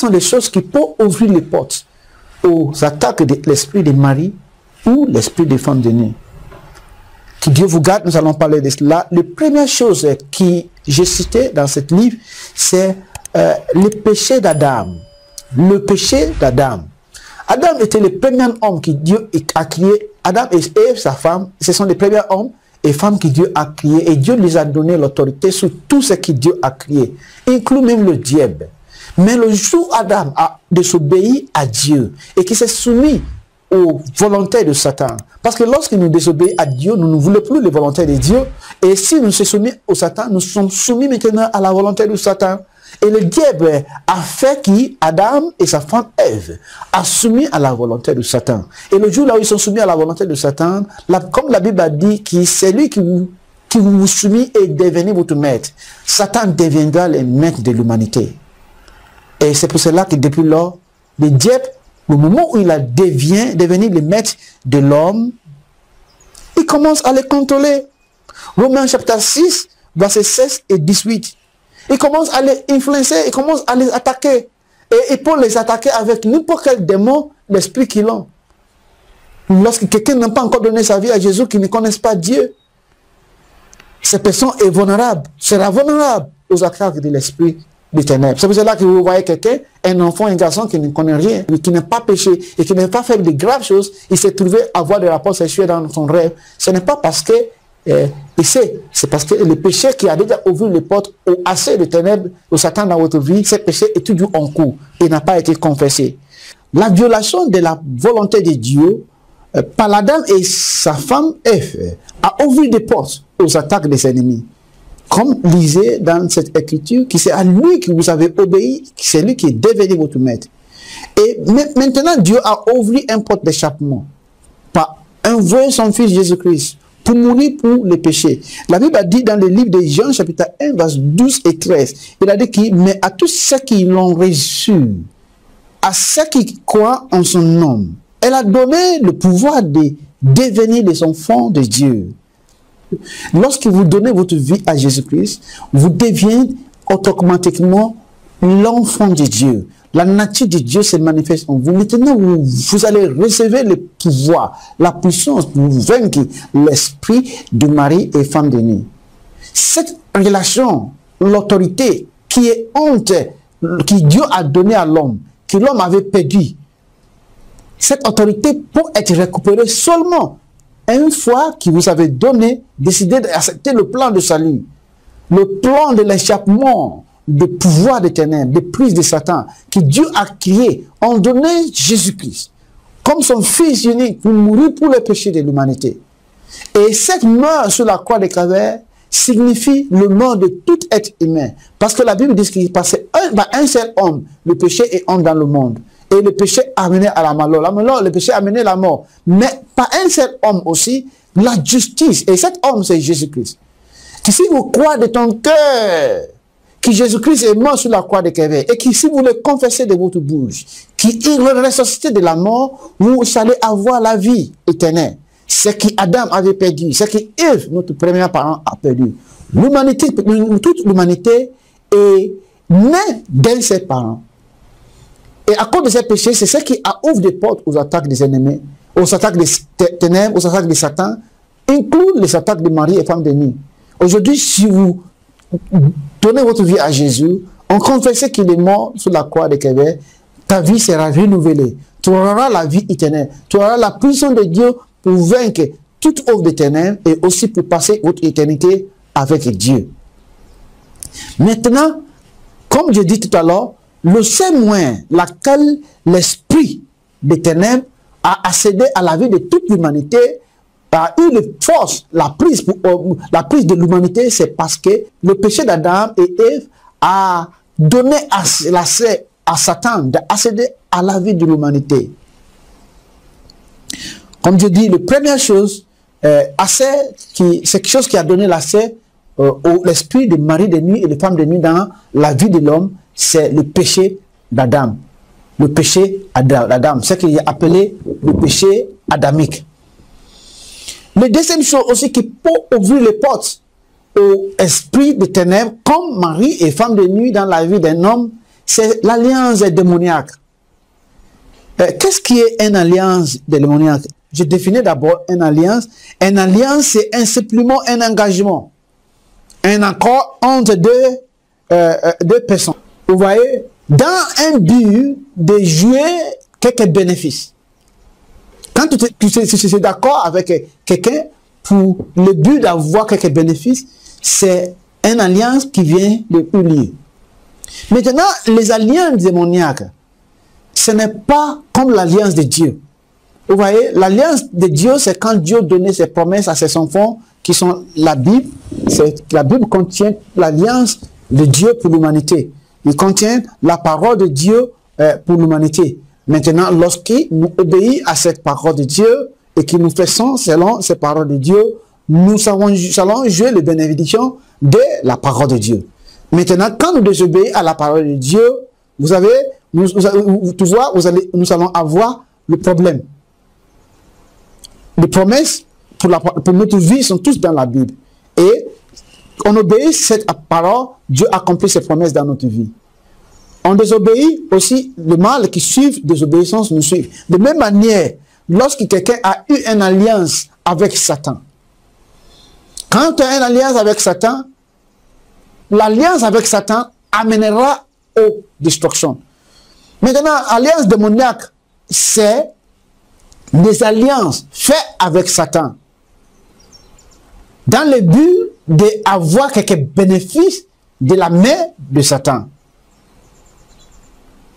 sont les choses qui peuvent ouvrir les portes aux attaques de l'esprit des maris ou l'esprit des femmes de nuit. Que Dieu vous garde, nous allons parler de cela. La première chose que j'ai citée dans ce livre, c'est le péché d'Adam. Le péché d'Adam. Adam était le premier homme que Dieu a créé. Adam et Ève, sa femme, ce sont les premiers hommes et femmes que Dieu a créés. Et Dieu les a donné l'autorité sur tout ce que Dieu a créé, inclus même le diable. Mais le jour où Adam a désobéi à Dieu et qui s'est soumis aux volontés de Satan, parce que lorsque nous désobéissons à Dieu, nous ne voulons plus les volontés de Dieu. Et si nous sommes soumis au Satan, nous sommes soumis maintenant à la volonté de Satan. Et le diable a fait qu'Adam et sa femme Ève a soumis à la volonté de Satan. Et le jour là où ils sont soumis à la volonté de Satan, comme la Bible a dit, que c'est lui qui vous soumet et devenir votre maître. Satan deviendra le maître de l'humanité. Et c'est pour cela que depuis lors, le diable, au moment où il a devenu le maître de l'homme, il commence à les contrôler. Romains chapitre 6, versets 16 et 18. Il commence à les influencer, il commence à les attaquer. Et il peut les attaquer avec n'importe quel démon, l'esprit qu'ils ont. Lorsque quelqu'un n'a pas encore donné sa vie à Jésus, qui ne connaisse pas Dieu, cette personne est vulnérable, sera vulnérable aux attaques de l'esprit des ténèbres. C'est pour cela que vous voyez quelqu'un, un enfant, un garçon qui ne connaît rien, qui n'a pas péché et qui n'a pas fait de graves choses, il s'est trouvé à avoir des rapports sexuels dans son rêve. Ce n'est pas parce que c'est parce que le péché qui a déjà ouvert les portes au assez de ténèbres, au Satan dans votre vie, ce péché est toujours en cours et n'a pas été confessé. La violation de la volonté de Dieu par l'Adam et sa femme Ève a ouvert des portes aux attaques des ennemis. Comme lisez dans cette écriture, que c'est à lui que vous avez obéi, c'est lui qui est devenu votre maître. Et maintenant, Dieu a ouvert un porte d'échappement par envoyer son fils Jésus-Christ pour mourir pour les péchés. La Bible a dit dans le livre de Jean, chapitre 1, verset 12 et 13, il a dit que, mais à tous ceux qui l'ont reçu, à ceux qui croient en son nom, elle a donné le pouvoir de devenir des enfants de Dieu. Lorsque vous donnez votre vie à Jésus-Christ, vous devenez automatiquement l'enfant de Dieu. La nature de Dieu se manifeste en vous. Maintenant, vous allez recevoir le pouvoir, la puissance pour vaincre l'esprit de mari et femme de nuit. Cette relation, l'autorité qui est honte, que Dieu a donnée à l'homme, que l'homme avait perdu, cette autorité peut être récupérée seulement une fois que vous avez décidé d'accepter le plan de salut, le plan de l'échappement, de pouvoir des ténèbres, de prise de Satan, que Dieu a créé en donnant Jésus-Christ comme son fils unique pour mourir pour le péché de l'humanité. Et cette mort sur la croix de Calvaire signifie le mort de tout être humain. Parce que la Bible dit qu'il passait un seul homme, le péché est homme dans le monde. Et le péché a mené à la mort. Le péché a mené à la mort. Mais par un seul homme aussi, la justice. Et cet homme, c'est Jésus-Christ. Que si vous croyez de ton cœur que Jésus-Christ est mort sur la croix de Calvaire, et que si vous le confessez de votre bouche, qu'il est ressuscité de la mort, vous allez avoir la vie éternelle. Ce qu'Adam avait perdu, ce qu'Ève, notre premier parent, a perdu. L'humanité, toute l'humanité est née d'un seul parent. Et à cause de ces péchés, c'est ce qui ouvre des portes aux attaques des ennemis, aux attaques des ténèbres, aux attaques de Satan, inclut les attaques de mari et femme de nuit. Aujourd'hui, si vous donnez votre vie à Jésus, en confessant qu'il est mort sur la croix de Calvaire, ta vie sera renouvelée. Tu auras la vie éternelle. Tu auras la puissance de Dieu pour vaincre toute œuvre des ténèbres et aussi pour passer votre éternité avec Dieu. Maintenant, comme je dis tout à l'heure, le seul moyen laquelle l'esprit des ténèbres a accédé à la vie de toute l'humanité, a eu une force, la prise de l'humanité, c'est parce que le péché d'Adam et Ève a donné l'accès à Satan d'accéder à la vie de l'humanité. Comme je dis, la première chose, c'est quelque chose qui a donné l'accès l'esprit de mari de nuit et de femme de nuit dans la vie de l'homme, c'est le péché d'Adam. Le péché d'Adam, ce qu'il a appelé le péché adamique. La deuxième chose aussi qui peut ouvrir les portes au esprit de ténèbres, comme mari et femme de nuit dans la vie d'un homme, c'est l'alliance démoniaque. Qu'est-ce qui est une alliance démoniaque? Je définis d'abord une alliance. Une alliance, c'est simplement un engagement. Un accord entre deux personnes. Vous voyez, dans un but de jouer quelques bénéfices. Quand tu es d'accord avec quelqu'un pour le but d'avoir quelques bénéfices, c'est une alliance qui vient de lier. Maintenant, les alliances démoniaques, ce n'est pas comme l'alliance de Dieu. Vous voyez, l'alliance de Dieu, c'est quand Dieu donnait ses promesses à ses enfants, qui sont la Bible. La Bible contient l'alliance de Dieu pour l'humanité. Il contient la parole de Dieu pour l'humanité. Maintenant, lorsqu'il nous obéit à cette parole de Dieu et que nous faisons selon cette parole de Dieu, nous allons jouer les bénédictions de la parole de Dieu. Maintenant, quand nous désobéissons à la parole de Dieu, vous savez, nous allons avoir le problème. Les promesses pour notre vie sont tous dans la Bible. Et on obéit à cette parole, Dieu accomplit ses promesses dans notre vie. On désobéit aussi, le mal qui suit désobéissance nous suit. De même manière, lorsque quelqu'un a eu une alliance avec Satan, quand tu as une alliance avec Satan, l'alliance avec Satan amènera aux destructions. Maintenant, alliance démoniaque, c'est des alliances faites avec Satan dans le but d'avoir quelques bénéfices de la main de Satan.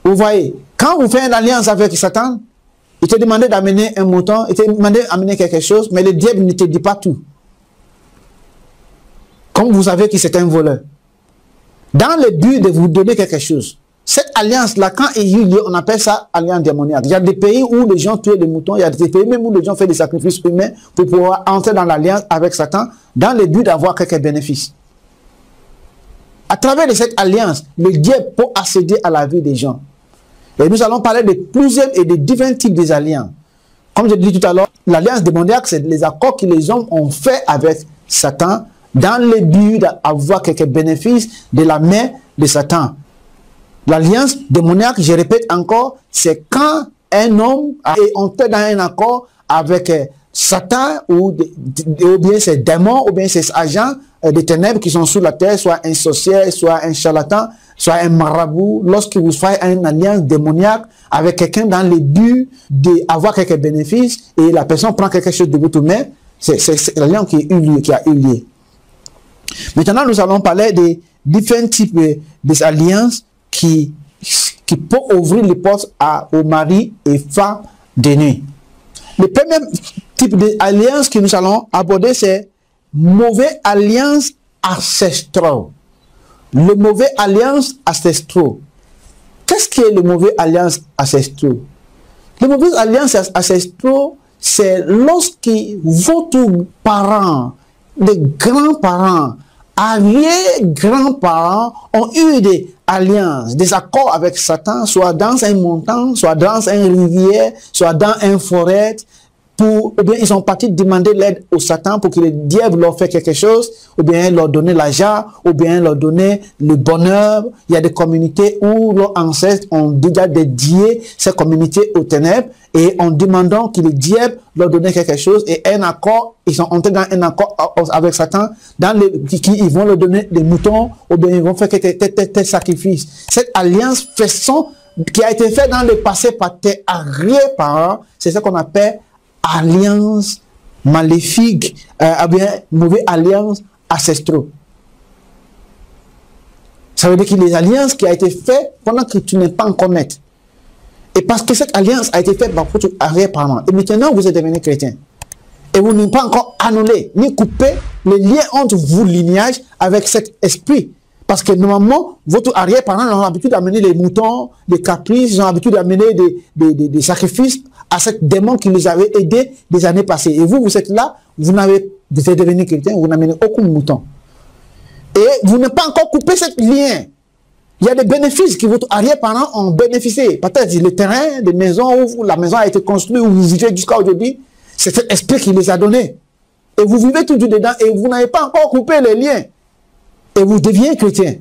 Vous voyez, quand vous faites une alliance avec Satan, il te demandait d'amener un mouton, il te demandait d'amener quelque chose, mais le diable ne te dit pas tout. Comme vous savez que c'est un voleur. Dans le but de vous donner quelque chose. Cette alliance-là, quand il y a lieu, on appelle ça alliance démoniaque. Il y a des pays où les gens tuent des moutons, il y a des pays même où les gens font des sacrifices humains pour pouvoir entrer dans l'alliance avec Satan, dans le but d'avoir quelques bénéfices. À travers de cette alliance, le diable peut accéder à la vie des gens. Et nous allons parler de plusieurs et de différents types d'alliances. Comme je l'ai dit tout à l'heure, l'alliance démoniaque, c'est les accords que les hommes ont fait avec Satan dans le but d'avoir quelques bénéfices de la main de Satan. L'alliance démoniaque, je répète encore, c'est quand un homme est entré dans un accord avec Satan ou bien ses démons ou bien ses agents des ténèbres qui sont sous la terre, soit un sorcier, soit un charlatan, soit un marabout. Lorsque vous faites une alliance démoniaque avec quelqu'un dans le but d'avoir quelques bénéfices et la personne prend quelque chose de votre main, c'est l'alliance qui a eu lieu. Maintenant, nous allons parler des différents types d'alliances qui peuvent ouvrir les portes aux maris et femmes de nuit. Le premier type d'alliance que nous allons aborder, c'est mauvaise alliance ancestrale. Le mauvais alliance ancestrale. Qu'est-ce qui est le mauvais alliance ancestrale? Le mauvais alliance ancestrale, c'est lorsque votre parents, les grands-parents, arrière-grands-parents ont eu des alliances, des accords avec Satan, soit dans un montant, soit dans une rivière, soit dans une forêt, ou bien ils sont partis demander l'aide au Satan pour que le diable leur fasse quelque chose, ou bien leur donner l'argent, ou bien leur donner le bonheur. Il y a des communautés où leurs ancêtres ont déjà dédié ces communautés aux ténèbres et en demandant que le diable leur donne quelque chose et un accord, ils sont entrés dans un accord avec Satan, ils vont leur donner des moutons, ou bien ils vont faire quelques sacrifices. Cette alliance qui a été faite dans le passé par tes arrière-parents, c'est ce qu'on appelle alliance maléfique, bien mauvaise alliance ancestrale. Ça veut dire que les alliances qui ont été faites pendant que tu n'es pas encore maître. Et parce que cette alliance a été faite par votre arrière-parent. Et maintenant, vous êtes devenu chrétien. Et vous n'avez pas encore annulé, ni coupé le lien entre vos lignages avec cet esprit. Parce que normalement, votre arrière-parent a l'habitude d'amener les moutons, des caprices, ils ont l'habitude d'amener des sacrifices à ce démon qui les avait aidés des années passées. Et vous, vous êtes là, vous êtes devenu chrétien, vous n'amenez aucun mouton. Et vous n'avez pas encore coupé ce lien. Il y a des bénéfices que votre arrière-parent ont bénéficié. Peut-être le terrain, des maisons où la maison a été construite, où vous vivez jusqu'à aujourd'hui, c'est cet esprit qui les a donnés. Et vous vivez toujours dedans et vous n'avez pas encore coupé les liens. Et vous devenez chrétien.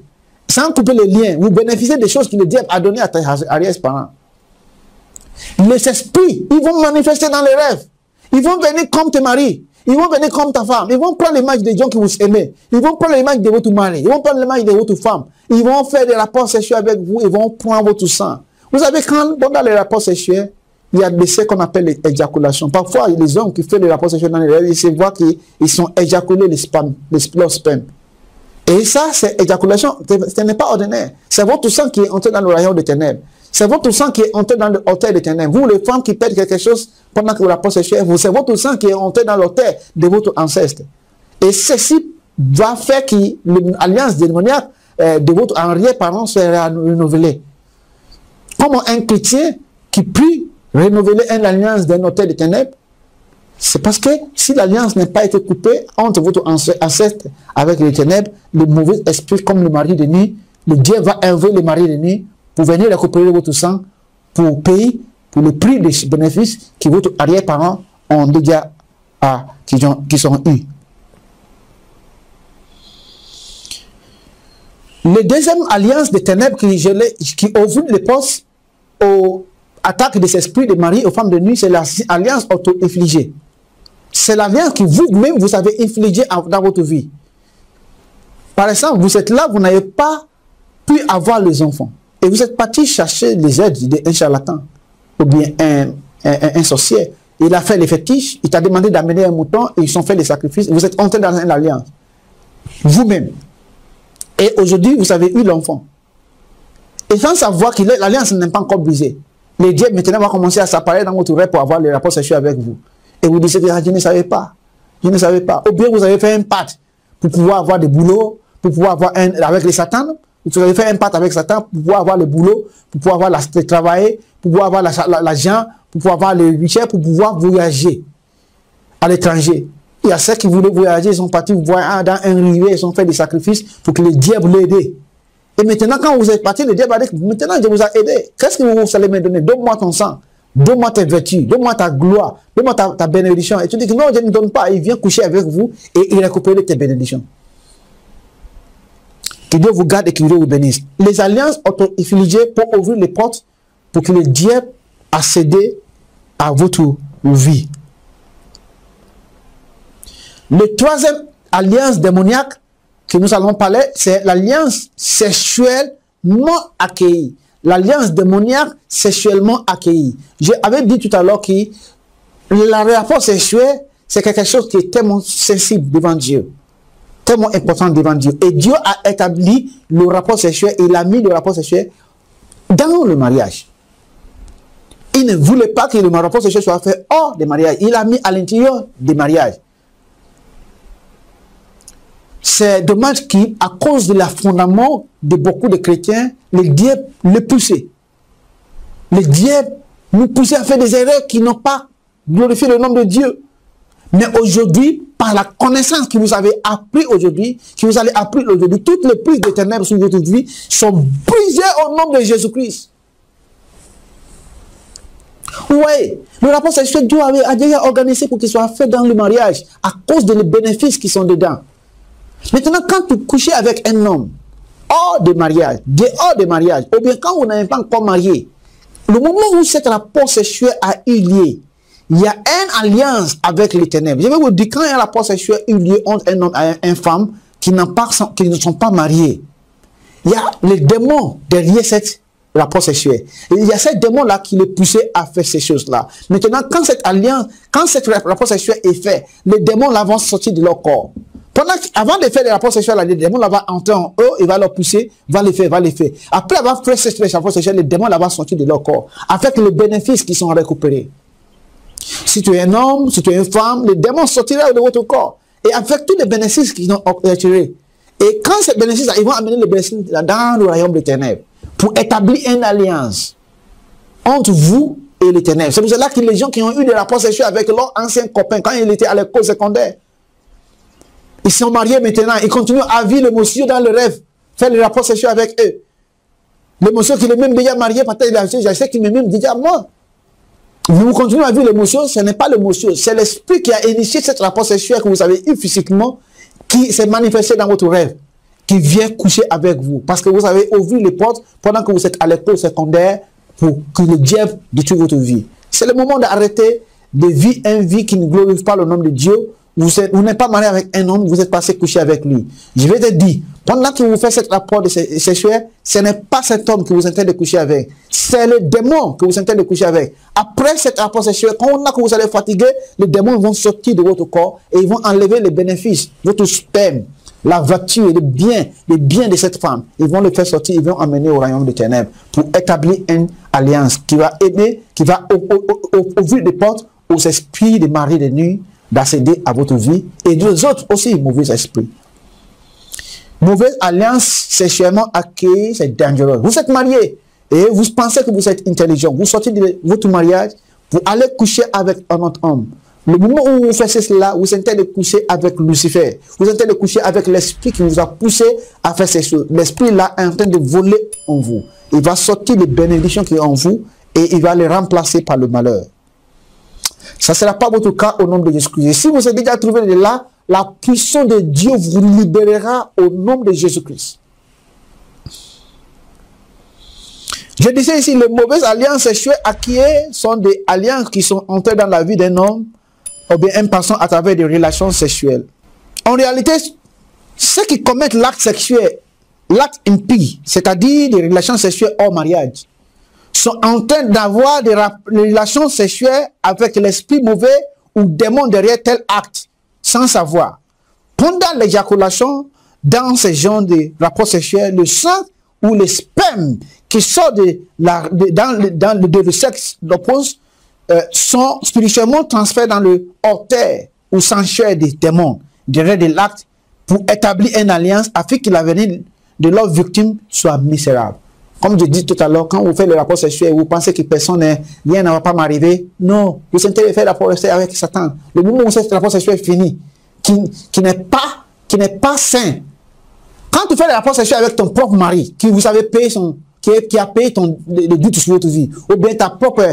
sans couper les liens, vous bénéficiez des choses que le diable a données à tes arrière-parents. Les esprits, ils vont manifester dans les rêves. Ils vont venir comme tes maris. Ils vont venir comme ta femme. Ils vont prendre l'image des gens que vous aimez. Ils vont prendre l'image de votre mari. Ils vont prendre l'image de votre femme. Ils vont faire des rapports sexuels avec vous. Ils vont prendre votre sang. Vous savez, quand dans les rapports sexuels, il y a ce qu'on appelle l'éjaculation. Parfois, les hommes qui font des rapports sexuels dans les rêves, ils se voient qu'ils sont éjaculés leur sperme. Et ça, c'est éjaculation. Ce n'est pas ordinaire. C'est votre sang qui est entré dans le royaume des ténèbres. C'est votre sang qui est entré dans l'autel des ténèbres. Vous, les femmes qui perdent quelque chose pendant que vous rapport sexuel, c'est votre sang qui est entré dans l'autel de votre ancêtre. Et ceci va faire que l'alliance démoniaque de votre arrière-parent sera renouvelée. Comme un chrétien qui peut renouveler une alliance d'un autel des ténèbres, c'est parce que si l'alliance n'a pas été coupée entre votre ancêtre avec les ténèbres, le mauvais esprit comme le mari de nuit, le Dieu va envoyer le mari de nuit pour venir récupérer votre sang, pour payer pour le prix des bénéfices que votre arrière-parents ont déjà qui sont eus. La deuxième alliance des ténèbres qui ouvre les portes aux attaques des esprits des maris aux femmes de nuit, c'est l'alliance auto-infligée. C'est l'alliance que vous-même vous avez infligée dans votre vie. Par exemple, vous êtes là, vous n'avez pas pu avoir les enfants. Et vous êtes parti chercher les aides d'un charlatan ou bien un sorcier. Il a fait les fétiches, il t'a demandé d'amener un mouton et ils ont fait des sacrifices. Vous êtes entré dans une alliance. Vous-même. Et aujourd'hui, vous avez eu l'enfant. Et sans savoir que l'alliance n'est pas encore brisée. Les dieux maintenant vont commencer à s'apparaître dans votre rêve pour avoir les rapports sexuels avec vous. Et vous dites, je ne savais pas. Je ne savais pas. Ou bien vous avez fait un pacte pour pouvoir avoir des boulots, pour pouvoir avoir avec les satans. Vous avez fait un pacte avec Satan pour pouvoir avoir le boulot, pour pouvoir avoir travailler, pour pouvoir avoir l'argent, pour pouvoir avoir les richesses, pour pouvoir voyager à l'étranger. Il y a ceux qui voulaient voyager, ils sont partis voir dans un rivière, ils ont fait des sacrifices pour que le diable l'aide. Et maintenant, quand vous êtes parti, le diable a dit, maintenant je vous ai aidé. Qu'est-ce que vous allez me donner? Donne-moi ton sang, donne-moi tes vertus, donne-moi ta gloire, donne-moi ta bénédiction. Et tu dis que non, je ne donne pas. Il vient coucher avec vous et il récupère tes bénédictions. Que Dieu vous garde et que Dieu vous bénisse. Les alliances auto-infligées pour ouvrir les portes pour que le diable accède à votre vie. Le troisième alliance démoniaque que nous allons parler, c'est l'alliance sexuelle non accueillie. L'alliance démoniaque sexuellement accueillie. J'avais dit tout à l'heure que le rapport sexuel, c'est quelque chose qui est tellement sensible devant Dieu. Tellement important devant Dieu. Et Dieu a établi le rapport sexuel, il a mis le rapport sexuel dans le mariage. Il ne voulait pas que le rapport sexuel soit fait hors des mariages. Il l'a mis à l'intérieur des mariages. C'est dommage qu'à cause de l'affondement de beaucoup de chrétiens, le diable le poussait. Le diable nous poussait à faire des erreurs qui n'ont pas glorifié le nom de Dieu. Mais aujourd'hui, par la connaissance que vous avez appris aujourd'hui, que vous allez apprendre aujourd'hui, toutes les prises des ténèbres sur votre vie sont brisées au nom de Jésus-Christ. Oui, le rapport sexuel, Dieu a déjà organisé pour qu'il soit fait dans le mariage, à cause des bénéfices qui sont dedans. Maintenant, quand vous couchez avec un homme, hors de mariage, dehors de mariage, ou bien quand vous n'avez pas encore marié, le moment où cet rapport sexuel a eu lieu, il y a une alliance avec les ténèbres. Je vais vous dire, quand un rapport sexuel a eu lieu entre un homme et une femme qui ne sont pas mariés, il y a les démons derrière cet rapport sexuel. Et il y a ces démons-là qui les poussaient à faire ces choses-là. Maintenant, quand cette alliance, quand ce rapport sexuel est fait, les démons-là vont sortir de leur corps. Avant de faire des rapports sexuels, les démons là vont entrer en eux, il va leur pousser, va les faire. Après avoir fait ces rapports sexuels, les démons là vont sortir de leur corps, avec les bénéfices qui sont récupérés. Si tu es un homme, si tu es une femme, les démons sortiront de votre corps. Et avec tous les bénéfices qu'ils ont retirés. Et quand ces bénéfices, ils vont amener les bénéfices dans le royaume des ténèbres, pour établir une alliance entre vous et les ténèbres. C'est pour cela que les gens qui ont eu des rapports sexuels avec leurs anciens copains, quand ils étaient à l'école secondaire, ils sont mariés maintenant, ils continuent à vivre le monsieur dans le rêve, faire les rapports sexuels avec eux. Le monsieur qui est même déjà marié, peut-être je sais qu'il m'est même déjà mort. Vous continuez à vivre le monsieur, ce n'est pas le monsieur, c'est l'esprit qui a initié ce rapport sexuel que vous avez eu physiquement, qui s'est manifesté dans votre rêve. qui vient coucher avec vous. Parce que vous avez ouvert les portes pendant que vous êtes à l'école secondaire pour que le diable détruise votre vie. C'est le moment d'arrêter de vivre une vie qui ne glorifie pas le nom de Dieu. Vous n'êtes pas marié avec un homme, vous êtes passé coucher avec lui. Je vais te dire, pendant que vous faites ce rapport sexuel, ce n'est pas cet homme que vous êtes en train de coucher avec. C'est le démon que vous êtes en train de coucher avec. Après cet rapport sexuel, quand vous allez fatiguer, les démons vont sortir de votre corps et ils vont enlever les bénéfices, votre sperme, la voiture, les biens de cette femme. Ils vont le faire sortir, ils vont emmener au royaume des ténèbres pour établir une alliance qui va aider, qui va ouvrir des portes aux esprits des maris de nuit d'accéder à votre vie et deux autres aussi mauvais esprits. Mauvaise alliance sexuellement accueillie, c'est dangereux. Vous êtes marié et vous pensez que vous êtes intelligent. Vous sortez de votre mariage, vous allez coucher avec un autre homme. Le moment où vous faites cela, vous êtes en train de coucher avec Lucifer. Vous êtes en train de coucher avec l'esprit qui vous a poussé à faire ces choses. L'esprit là est en train de voler en vous. Il va sortir les bénédictions qui sont en vous et il va les remplacer par le malheur. Ça ne sera pas votre cas au nom de Jésus-Christ. Si vous êtes déjà trouvé de là, la puissance de Dieu vous libérera au nom de Jésus-Christ. Je disais ici, les mauvaises alliances sexuelles acquises sont des alliances qui sont entrées dans la vie d'un homme ou bien un passant à travers des relations sexuelles. En réalité, ceux qui commettent l'acte sexuel, l'acte impie, c'est-à-dire des relations sexuelles hors mariage, sont en train d'avoir des relations sexuelles avec l'esprit mauvais ou démon derrière tel acte, sans savoir. Pendant l'éjaculation, dans ce genre de rapports sexuels, le sang ou le sperme qui sort dans le sexe d'opposé sont spirituellement transférés dans le orteil ou sanctuaire des démons derrière de l'acte pour établir une alliance afin que l'avenir de leur victime soit misérable. Comme je dis tout à l'heure, quand vous faites le rapport sexuel, vous pensez que rien ne va pas m'arriver. Non, vous êtes en train de faire le rapport sexuel avec Satan. Le moment où ce rapport sexuel est fini, qui n'est pas sain. Quand tu fais le rapport sexuel avec ton propre mari, qui vous avez payé qui a payé le doute sur votre vie, ou bien ta propre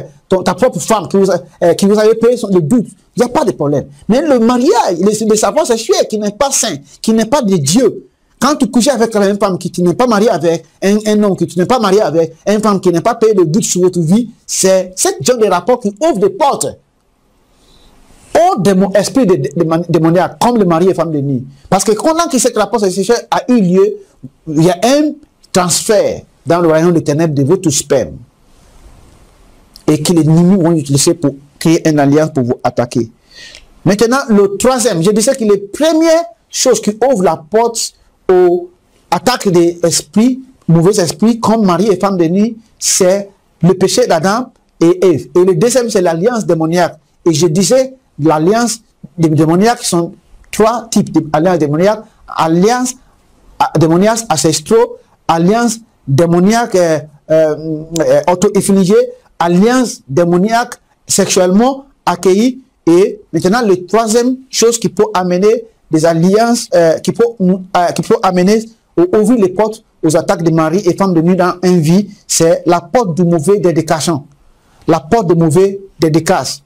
femme qui vous avait payé le doute, il n'y a pas de problème. Mais le mariage, le rapport sexuel qui n'est pas sain, qui n'est pas de Dieu, quand tu couches avec une femme qui tu n'es pas marié avec, un homme que tu n'es pas marié avec, une femme qui n'a pas payé le doute sur votre vie, c'est ce genre de rapport qui ouvre des portes au esprit démoniaque, comme le mari et femme de nuit. Parce que quand ce rapport sexuel a eu lieu, il y a un transfert dans le royaume des ténèbres de votre sperme. Et que les ennemis vont utiliser pour créer une alliance pour vous attaquer. Maintenant, le troisième, je disais que les premières choses qui ouvrent la porte aux attaques des esprits, mauvais esprits, comme mari et femme de nuit, c'est le péché d'Adam et Ève. Et le deuxième, c'est l'alliance démoniaque. Et je disais, l'alliance démoniaque sont trois types d'alliances démoniaques. Alliance démoniaque ancestraux, alliance démoniaque auto-infligée, alliance démoniaque sexuellement accueillie. Et maintenant, la troisième chose qui peut amener des alliances, qui peut amener ouvrir les portes aux attaques de mari et femmes de nuit dans une vie, c'est la porte du mauvais dédication. La porte du mauvais dédicace.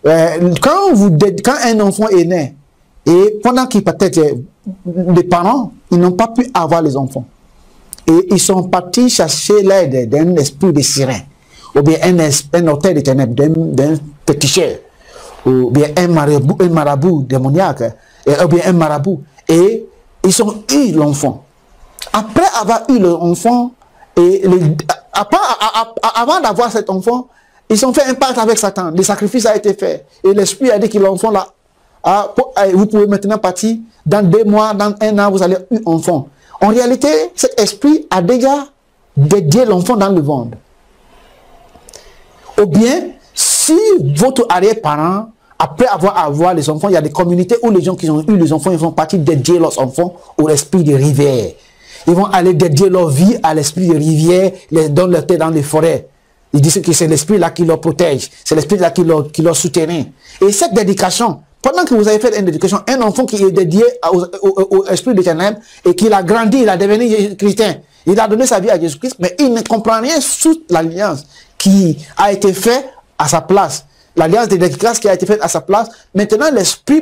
Quand un enfant est né, et pendant qu'il peut-être les parents, ils n'ont pas pu avoir les enfants. Et ils sont partis chercher l'aide d'un esprit de sirène, ou bien un hôtel de ténèbres, d'un féticheur, ou bien un marabout démoniaque, ou bien un marabout. Et ils ont eu l'enfant. Après avoir eu l'enfant, avant d'avoir cet enfant, ils ont fait un pacte avec Satan. Le sacrifice a été fait. Et l'esprit a dit que l'enfant là, vous pouvez maintenant partir. Dans 2 mois, dans 1 an, vous allez avoir un enfant. En réalité, cet esprit a déjà dédié l'enfant dans le ventre. Ou bien, si votre arrière-parent, après avoir les enfants, il y a des communautés où les gens qui ont eu les enfants, ils vont partir dédier leurs enfants au esprit des rivières. Ils vont aller dédier leur vie à l'esprit des rivières, dans les forêts. Ils disent que c'est l'esprit-là qui leur protège. C'est l'esprit-là qui leur soutient. Et cette dédication, pendant que vous avez fait une dédication, un enfant qui est dédié au esprit des ténèbres et qui a grandi, il a devenu chrétien, il a donné sa vie à Jésus-Christ, mais il ne comprend rien sur l'alliance qui a été faite à sa place. L'alliance des dédicaces qui a été faite à sa place. Maintenant,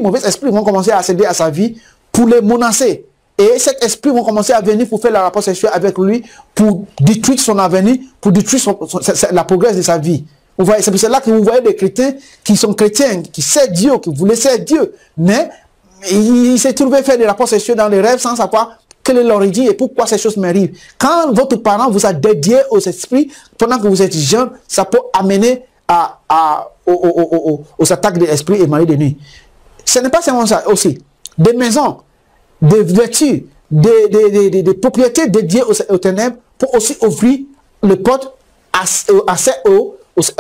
mauvais esprits vont commencer à accéder à sa vie pour les menacer. Et cet esprit vont commencer à venir pour faire la rapport sexuel avec lui, pour détruire son avenir, pour détruire la progrès de sa vie. C'est pour cela que vous voyez des chrétiens qui sont chrétiens, qui savent Dieu, qui voulaient servir Dieu, mais ils se trouvaient faire des rapports sexuels dans les rêves sans savoir quelle est l'origine et pourquoi ces choses m'arrivent. Quand votre parent vous a dédié aux esprits, pendant que vous êtes jeune, ça peut amener aux attaques de l'esprit et maris de nuit. Ce n'est pas seulement ça aussi. Des maisons, des voitures, des propriétés dédiées aux ténèbres pour aussi ouvrir les portes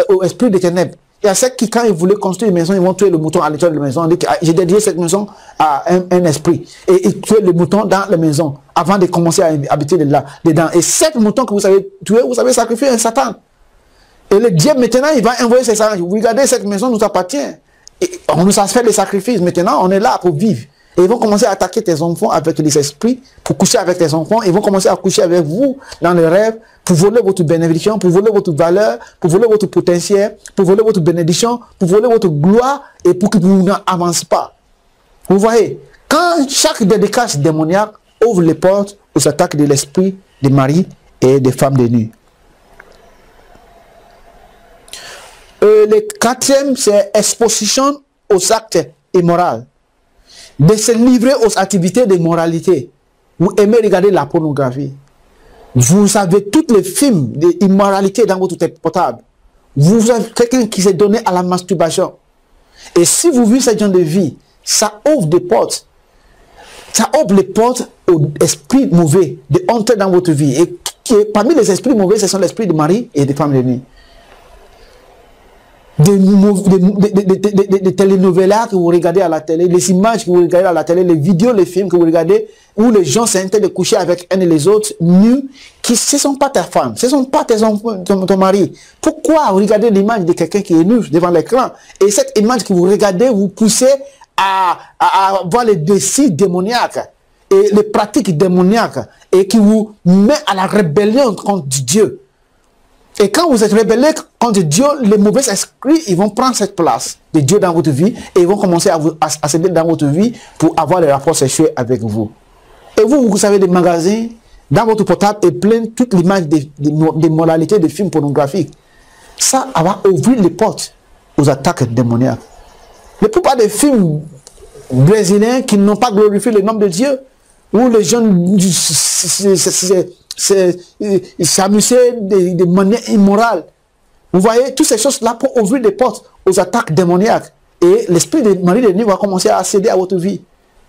au esprit des ténèbres. Il y a ceux qui, quand ils voulaient construire une maison, ils vont tuer le mouton à l'intérieur de la maison. J'ai dédié cette maison à un esprit. Et ils tuent le mouton dans la maison avant de commencer à habiter dedans. Et cet mouton que vous avez tué, vous avez sacrifié un Satan. Et le diable, maintenant, il va envoyer ses anges. Vous regardez, cette maison nous appartient. Et on nous a fait des sacrifices. Maintenant, on est là pour vivre. Et ils vont commencer à attaquer tes enfants avec les esprits, pour coucher avec tes enfants. Ils vont commencer à coucher avec vous dans les rêves, pour voler votre bénédiction, pour voler votre valeur, pour voler votre potentiel, pour voler votre bénédiction, pour voler votre gloire, et pour que vous n'avancez pas. Vous voyez, quand chaque dédicace démoniaque ouvre les portes aux attaques de l'esprit des maris et des femmes de nuit. Le quatrième, c'est exposition aux actes immoraux. De se livrer aux activités de moralité. Vous aimez regarder la pornographie. Vous avez tous les films d'immoralité dans votre tête portable. Vous avez quelqu'un qui s'est donné à la masturbation. Et si vous vivez ce genre de vie, ça ouvre des portes. Ça ouvre les portes aux esprits mauvais d'entrer dans votre vie. Et parmi les esprits mauvais, ce sont les esprits de mari et des femmes de nuit. Des telenovelas que vous regardez à la télé, les images que vous regardez à la télé, les vidéos, les films que vous regardez, où les gens s'intentent de coucher avec un et les autres, nus, ce ne sont pas ta femme, ce ne sont pas tes enfants, ton mari. Pourquoi vous regardez l'image de quelqu'un qui est nu devant l'écran? Et cette image que vous regardez, vous poussez à avoir les désirs démoniaques et les pratiques démoniaques et qui vous met à la rébellion contre Dieu. Et quand vous êtes rebellé contre Dieu, les mauvais esprits, ils vont prendre cette place de Dieu dans votre vie et ils vont commencer à s'aider dans votre vie pour avoir des rapports sexuels avec vous. Et vous savez, des magasins, dans votre portable, est plein toute l'image des moralités de films pornographiques. Ça va ouvrir les portes aux attaques démoniaques. La plupart des films brésiliens qui n'ont pas glorifié le nom de Dieu, où les jeunes s'amuser de manière immorale. Vous voyez, toutes ces choses-là pour ouvrir des portes aux attaques démoniaques. Et l'esprit de mari de nuit va commencer à accéder à votre vie.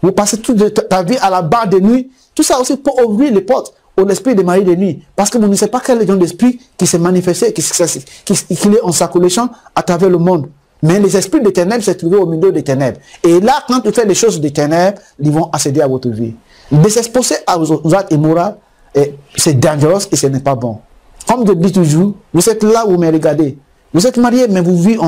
Vous passez toute ta vie à la barre de nuit. Tout ça aussi pour ouvrir les portes au esprit de mari de nuit. Parce que vous ne savez pas quel est genre d'esprit qui s'est manifesté, qui est en circulation à travers le monde. Mais les esprits des ténèbres se trouvent au milieu des ténèbres. Et là, quand tu fais des choses des ténèbres, ils vont accéder à votre vie. De s'exposer aux actes immoraux, c'est dangereux et ce n'est pas bon. Comme je dis toujours, vous êtes là, vous me regardez. Vous êtes marié, mais vous vivez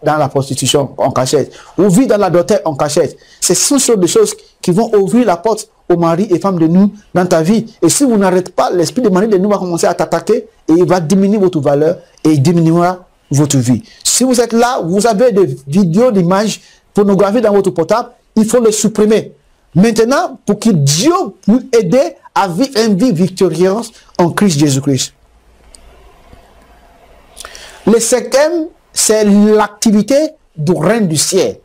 dans la prostitution en cachette. Vous vivez dans l'adultère en cachette. Ce sont des choses qui vont ouvrir la porte aux maris et femmes de nous dans ta vie. Et si vous n'arrêtez pas, l'esprit de mari de nous va commencer à t'attaquer et il va diminuer votre valeur et il diminuera votre vie. Si vous êtes là, vous avez des vidéos, d'images pornographiques dans votre portable, il faut les supprimer. Maintenant, pour que Dieu nous aide à vivre une vie victorieuse en Christ Jésus-Christ. Le cinquième, c'est l'activité du règne du ciel.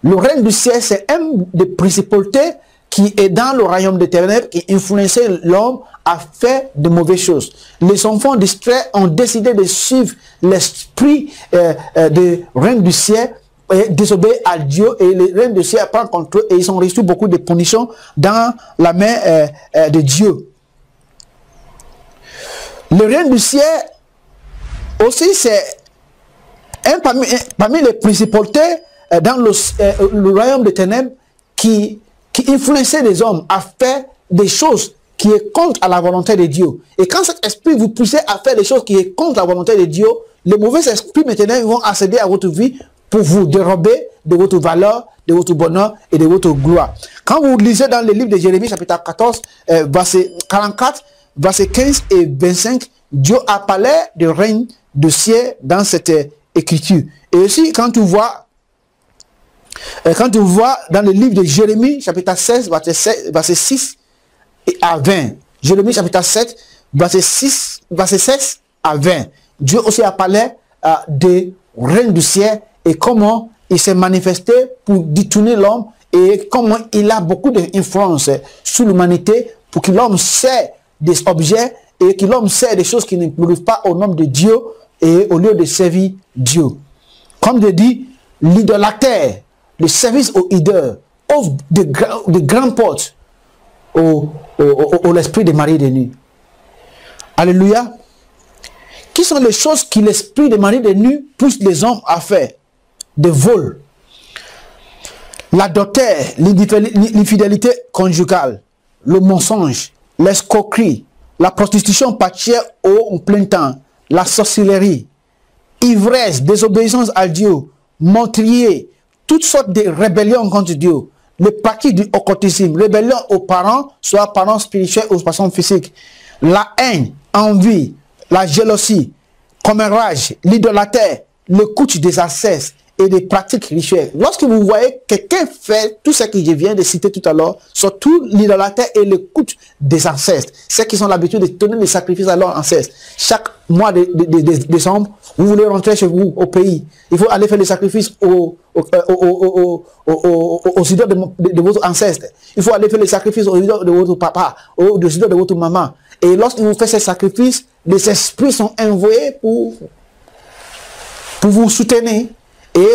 Le règne du ciel, c'est une des principautés qui est dans le royaume des ténèbres, qui influençait l'homme à faire de mauvaises choses. Les enfants distraits ont décidé de suivre l'esprit du règne du ciel et désobéir à Dieu, et le règne du ciel prend contre eux et ils ont reçu beaucoup de punitions dans la main de Dieu. Le règne du ciel aussi, c'est parmi les principautés dans le royaume des ténèbres qui influençait les hommes à faire des choses qui est contre à la volonté de Dieu. Et quand cet esprit vous pousse à faire des choses qui est contre la volonté de Dieu, les mauvais esprits maintenant vont accéder à votre vie pour vous dérober de votre valeur, de votre bonheur et de votre gloire. Quand vous lisez dans le livre de Jérémie, chapitre 14, verset 44, verset 15 et 25, Dieu a parlé du règne du ciel dans cette écriture. Et aussi, quand tu vois Quand tu vois dans le livre de Jérémie, chapitre 16, verset 6 à 20. Jérémie, chapitre 7, verset 16 à 20. Dieu aussi a parlé des règne du ciel et comment il s'est manifesté pour détourner l'homme et comment il a beaucoup d'influence sur l'humanité pour que l'homme sert des objets et que l'homme sert des choses qui ne glorifient pas au nom de Dieu et au lieu de servir Dieu. Comme je dis, l'idolâtre, le service aux idoles, ouvre de grandes portes au l'esprit de Marie de nuit. Alléluia. Qui sont les choses que l'esprit de Marie de nuit pousse les hommes à faire? Des vols, l'adultère, l'infidélité conjugale, le mensonge, l'escroquerie, la prostitution partielle en plein temps, la sorcellerie, ivresse, désobéissance à Dieu, meurtrier, toutes sortes de rébellions contre Dieu, le parti du occultisme, rébellion aux parents, soit parents spirituels ou parents physiques, la haine, envie, la jalousie, commérage, l'idolâtère, le culte des ancêtres et des pratiques rituelles. Lorsque vous voyez quelqu'un fait tout ce que je viens de citer tout à l'heure, surtout l'idolâtère et le culte des ancêtres, ceux qui ont l'habitude de donner des sacrifices à leurs ancêtres. Chaque mois de décembre, vous voulez rentrer chez vous, au pays, il faut aller faire des sacrifices aux idoles de votre ancêtre. Il faut aller faire des sacrifices aux idoles de votre papa, aux idoles de votre maman. Et lorsque vous faites ces sacrifices, les esprits sont envoyés pour vous soutenir. Et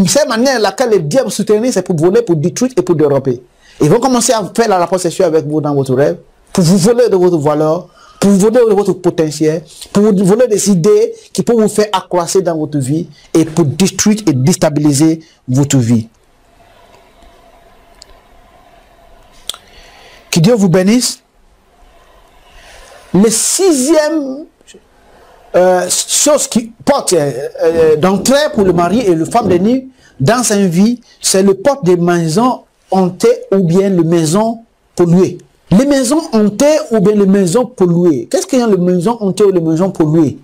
cette manière laquelle les diables soutenir, c'est pour voler, pour détruire et pour dérober. Ils vont commencer à faire la rapport sexuel avec vous dans votre rêve, pour vous voler de votre valeur, pour vous voler de votre potentiel, pour vous voler des idées qui peuvent vous faire accroître dans votre vie et pour détruire et déstabiliser votre vie. Que Dieu vous bénisse. Le sixième chose qui porte d'entrée pour le mari et la femme de nuit dans sa vie, c'est le porte des maisons hantées ou bien les maisons polluées. Les maisons hantées ou bien les maisons polluées. Qu'est-ce qu'il y a les maisons hantées ou les maisons polluées?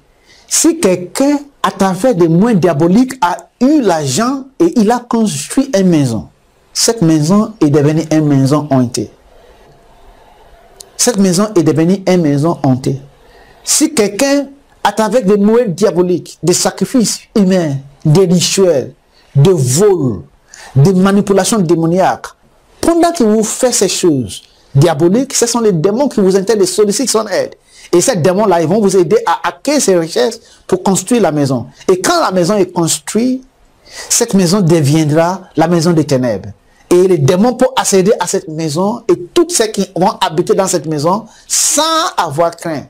Si quelqu'un, à travers des moyens diaboliques, a eu l'argent et il a construit une maison, cette maison est devenue une maison hantée. Cette maison est devenue une maison hantée. Si quelqu'un, à travers des moyens diaboliques, des sacrifices humains, des rituels, de vols, des manipulations démoniaques, pendant que vous faites ces choses diaboliques, ce sont les démons qui vous intéressent de solliciter son aide. Et ces démons-là, ils vont vous aider à acquérir ces richesses pour construire la maison. Et quand la maison est construite, cette maison deviendra la maison des ténèbres. Et les démons peuvent accéder à cette maison et tous ceux qui vont habiter dans cette maison sans avoir crainte.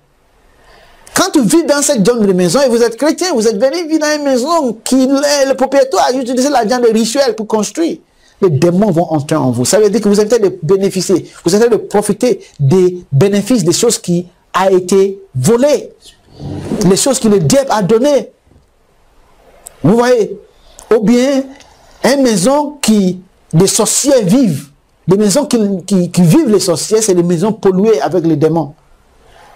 Quand tu vis dans cette jungle de maison et vous êtes chrétien, vous êtes venu vivre dans une maison qui le propriétaire a utilisé l'argent de rituel pour construire. Les démons vont entrer en vous. Ça veut dire que vous êtes en train de bénéficier, vous êtes en train de profiter des bénéfices des choses qui ont été volées, les choses que le diable a données. Vous voyez? Ou bien une maison qui des sorciers vivent. Les maisons qui vivent les sorciers, c'est des maisons polluées avec les démons.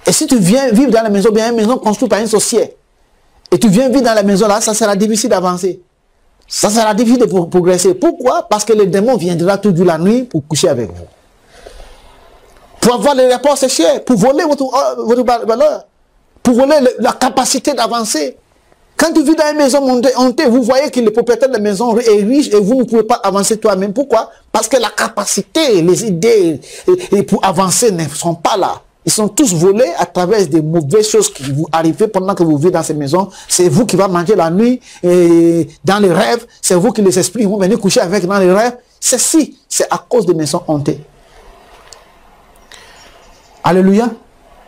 Et si tu viens vivre dans la maison, bien une maison construite par un sorcier, et tu viens vivre dans la maison là, ça sera difficile d'avancer. Ça sera difficile de progresser. Pourquoi? Parce que les démons viendront toute la nuit pour coucher avec vous. Pour avoir les rapports sexuels, pour voler votre valeur, pour voler la capacité d'avancer. Quand tu vis dans une maison hantée, vous voyez que le propriétaire de la maison est riche et vous ne pouvez pas avancer toi-même. Pourquoi? Parce que la capacité, les idées et pour avancer ne sont pas là. Ils sont tous volés à travers des mauvaises choses qui vous arrivent pendant que vous vivez dans ces maisons. C'est vous qui va manger la nuit et dans les rêves. C'est vous qui les esprits vont venir coucher avec dans les rêves. Ceci, c'est à cause des maisons hantées. Alléluia.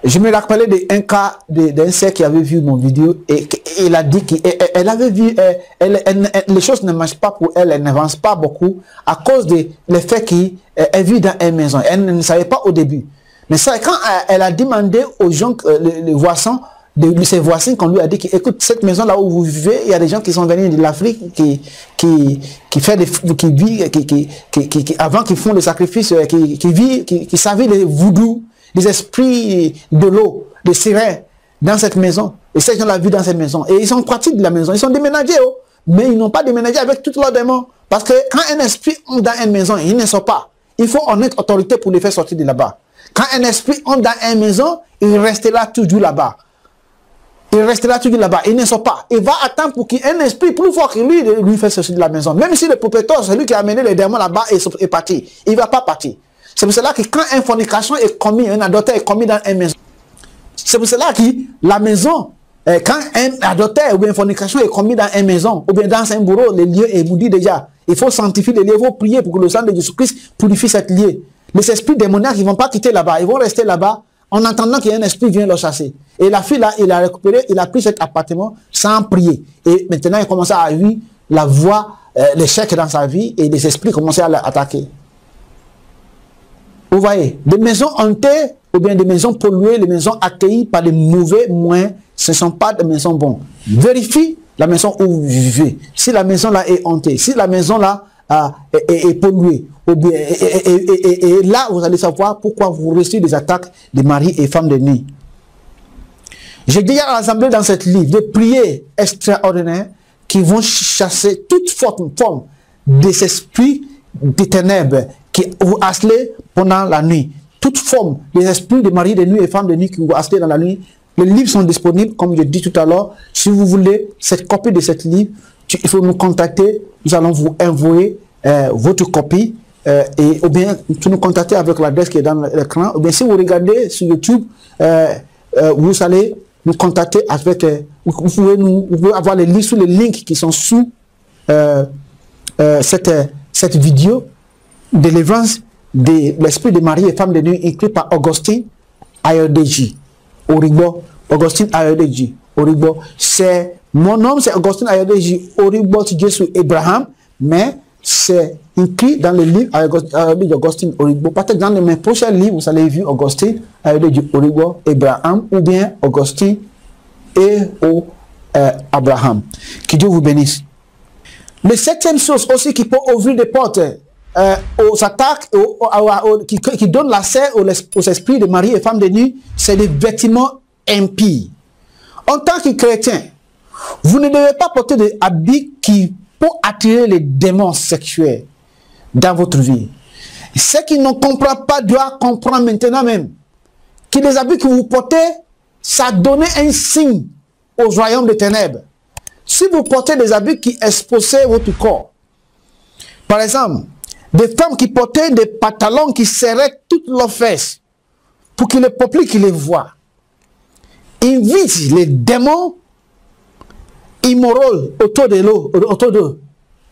Je me rappelais d'un cas d'un sœur qui avait vu mon vidéo et il a dit qu'elle avait vu, les choses ne marchent pas pour elle, elle n'avance pas beaucoup à cause de l'effet qu'elle vit dans une maison. Elle ne savait pas au début. Mais ça, quand elle a demandé aux gens, les voisins, de ses voisins, qu'on lui a dit, écoute, cette maison-là où vous vivez, il y a des gens qui sont venus de l'Afrique, avant qu'ils font le sacrifice, qui savaient les voodoo, les esprits de l'eau, des sirènes, dans cette maison. Et ces gens l'ont vu dans cette maison. Et ils sont partis de la maison, ils sont déménagés. Oh. mais ils n'ont pas déménagé avec tous leurs démons. Parce que quand un esprit entre dans une maison, il ne sort pas. Il faut honnête autorité pour les faire sortir de là-bas. Quand un esprit entre dans une maison, il restera toujours là-bas. Il restera toujours là-bas. Il ne sort pas. Il va attendre pour qu'un esprit plus fort que lui fasse sortir de la maison. Même si le propriétaire, c'est lui qui a amené les démons là-bas et est parti. Il ne va pas partir. C'est pour cela que quand une fornication est commise, un adultère est commis dans une maison, c'est pour cela que la maison, quand un adultère ou une fornication est commis dans une maison, ou bien dans un bureau, le lieu est maudit déjà. Il faut sanctifier le lieu, il faut prier pour que le sang de Jésus-Christ purifie cette lieu. Les esprits démoniaques, ils ne vont pas quitter là-bas, ils vont rester là-bas en attendant qu'il y ait un esprit qui vienne le chasser. Et la fille là, il a récupéré, il a pris cet appartement sans prier. Et maintenant, il commence à vivre la voie, l'échec dans sa vie, et les esprits commencent à l'attaquer. Vous voyez, des maisons hantées, ou bien des maisons polluées, des maisons accueillies par des mauvais moyens, ce ne sont pas des maisons bonnes. Vérifie la maison où vous vivez. Si la maison là est hantée, si la maison là est polluée, ou bien, et là vous allez savoir pourquoi vous recevez des attaques de maris et femmes de nuit. J'ai déjà rassemblé dans cette livre des prières extraordinaires qui vont chasser toute forme des esprits des ténèbres qui vous harcelent pendant la nuit. Toute forme des esprits de maris de nuit et femmes de nuit qui vous harcelent dans la nuit. Les livres sont disponibles, comme je dis tout à l'heure. Si vous voulez cette copie de cette livre, il faut nous contacter. Nous allons vous envoyer votre copie. Ou bien nous contacter avec l'adresse qui est dans l'écran. Ou bien si vous regardez sur YouTube, vous allez nous contacter avec... vous pouvez avoir les liens sous les links qui sont sous cette vidéo. Délivrance de l'esprit de Marie et femme de nuit, écrit par Augustine Ayodeji Origbo. Augustine Ayodeji Origbo. C'est mon nom, c'est Augustine Ayodeji Origbo Jésus Abraham, mais c'est écrit dans le livre Augustine Origbo. Peut-être dans mes prochains livres, vous allez voir Augustine Ayodeji Origbo Abraham, ou bien Augustine et Abraham. Que Dieu vous bénisse. La septième chose aussi qui peut ouvrir des portes aux attaques, qui donne l'accès aux esprits de mari et femmes de nuit, c'est des vêtements impies. En tant que chrétien, vous ne devez pas porter des habits qui peuvent attirer les démons sexuels dans votre vie. Ceux qui ne comprennent pas doivent comprendre maintenant même que les habits que vous portez, ça donne un signe au royaume des ténèbres. Si vous portez des habits qui exposent votre corps, par exemple, des femmes qui portaient des pantalons qui serraient toutes leurs fesses pour que le peuple qui les voit invite les démons immoraux autour d'eux,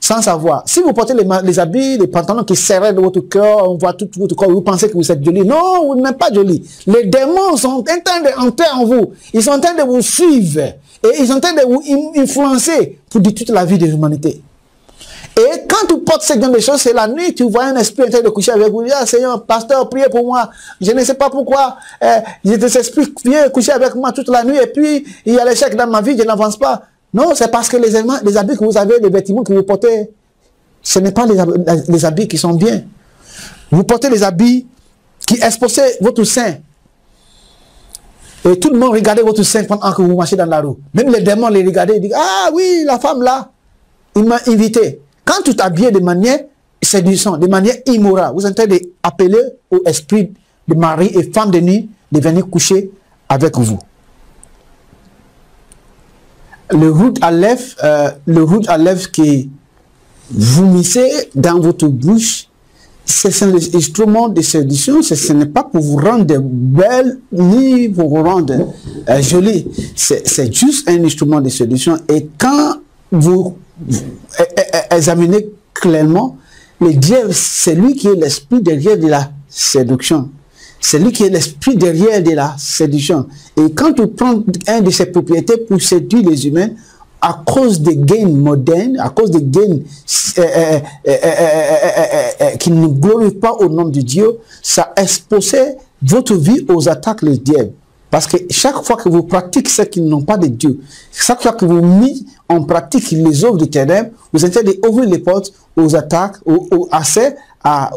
sans savoir. Si vous portez les habits, les pantalons qui serraient de votre cœur, on voit tout votre corps, vous pensez que vous êtes joli. Non, vous n'êtes pas joli. Les démons sont en train d'entrer en vous. Ils sont en train de vous suivre et ils sont en train de vous influencer pour dire toute la vie de l'humanité. Et quand tu portes ce genre de choses, c'est la nuit, tu vois un esprit en train de coucher avec vous. Ah, Seigneur, pasteur, priez pour moi. Je ne sais pas pourquoi. Cet esprit vient coucher avec moi toute la nuit et puis il y a l'échec dans ma vie, je n'avance pas. Non, c'est parce que les habits que vous avez, les vêtements que vous portez, ce n'est pas les habits qui sont bien. Vous portez les habits qui exposent votre sein. Et tout le monde regardait votre sein pendant que vous marchez dans la rue. Même les démons les regardaient et disent, ah oui, la femme là, il m'a invité. Quand tu t'habilles de manière séduisante, de manière immorale, vous êtes en train d'appeler au esprit de mari et femme de nuit de venir coucher avec vous. Le rouge à lèvres que vous mettez dans votre bouche, c'est un instrument de séduction. Ce n'est pas pour vous rendre belle ni pour vous rendre jolie. C'est juste un instrument de séduction. Et quand vous examinez clairement, le diable, c'est lui qui est l'esprit derrière de la séduction. C'est lui qui est l'esprit derrière de la séduction. Et quand tu prends un de ses propriétés pour séduire les humains, à cause des gains modernes, à cause des gains qui ne glorifient pas au nom de Dieu, ça expose votre vie aux attaques des diables. Parce que chaque fois que vous pratiquez ce qui n'ont pas de Dieu, chaque fois que vous mettez en pratique les œuvres du ténèbres, vous êtes en train d'ouvrir les portes aux attaques, aux accès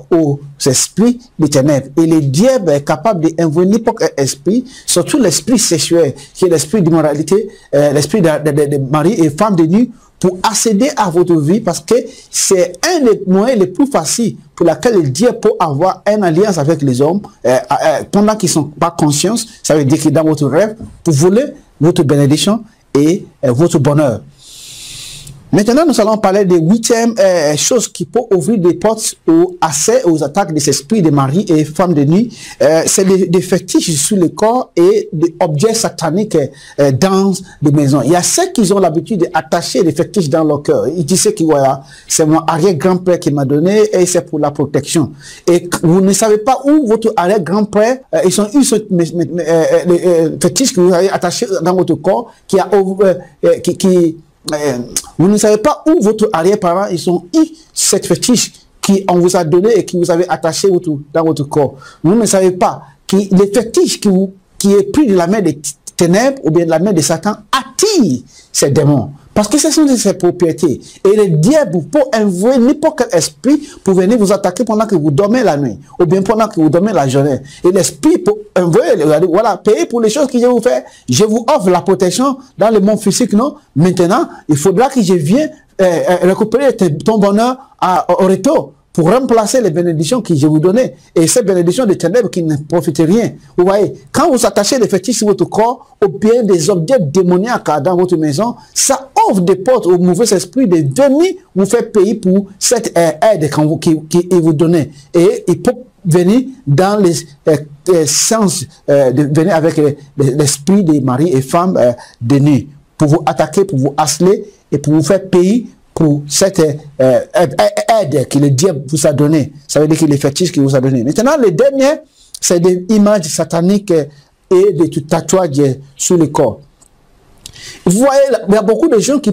aux esprits des ténèbres. Et le diable est capable d'envoyer n'importe quel esprit, surtout l'esprit sexuel, qui est l'esprit d'immoralité, l'esprit de mari et femme de nuit, pour accéder à votre vie, parce que c'est un des moyens les plus faciles pour laquelle Dieu peut avoir une alliance avec les hommes pendant qu'ils ne sont pas conscients. Ça veut dire que dans votre rêve, pour voler votre bénédiction et votre bonheur. Maintenant, nous allons parler de 8e chose qui peut ouvrir des portes au accès aux attaques des esprits de mari et femmes de nuit. C'est des fétiches sur le corps et des objets sataniques dans les maisons. Il y a ceux qui ont l'habitude d'attacher des fétiches dans leur cœur. Ils disent que voilà, c'est mon arrière-grand-père qui m'a donné et c'est pour la protection. Et vous ne savez pas où votre arrière-grand-père, ils ont eu les fétiches que vous avez attachés dans votre corps vous ne savez pas où votre arrière-parent, ils ont eu cette fétiche qu'on vous a donné et qui vous avez attaché dans votre corps. Vous ne savez pas que les fétiches qui est pris de la main des ténèbres ou bien de la main de Satan attirent ces démons. Parce que ce sont ses propriétés. Et le diable peut envoyer n'importe quel esprit pour venir vous attaquer pendant que vous dormez la nuit. Ou bien pendant que vous dormez la journée. Et l'esprit peut envoyer, voilà, payer pour les choses que je vous fais. Je vous offre la protection dans le monde physique, non? Maintenant, il faudra que je vienne récupérer ton bonheur au retour, pour remplacer les bénédictions que je vous donnais. Et ces bénédictions des ténèbres qui ne profitent rien. Vous voyez, quand vous attachez des fétiches sur votre corps, ou bien des objets démoniaques dans votre maison, ça ouvre des portes aux mauvais esprits de venir vous faire payer pour cette aide qu'ils vous donnent. Et il peut venir dans les sens, de venir avec l'esprit des maris et femmes de nuit, pour vous attaquer, pour vous harceler et pour vous faire payer pour cette aide que le diable vous a donnée. Ça veut dire que les fétiches qu'il vous a donné. Maintenant, le dernier, c'est des images sataniques et des tatouages sur le corps. Vous voyez, il y a beaucoup de gens qui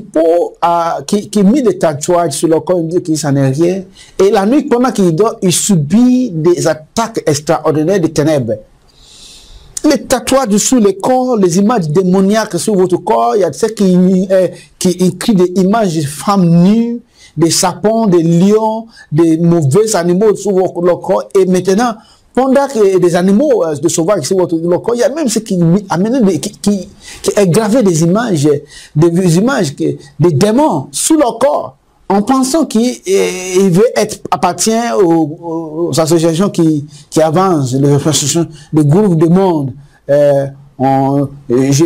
mettent des tatouages sur leur corps, ils disent qu'ils n'en est rien. Et la nuit, pendant qu'ils dorment, ils subissent des attaques extraordinaires des ténèbres. Les tatouages sur le corps, les images démoniaques sur votre corps, il y a ceux qui écrivent des images de femmes nues, des sapins, des lions, des mauvais animaux sur votre corps. Et maintenant, pendant que des animaux de sauvages sur votre corps, il y a même ceux qui amènent, qui gravent des images des démons sur leur corps, en pensant qu'il appartient aux associations qui avancent, les associations, les groupes de monde.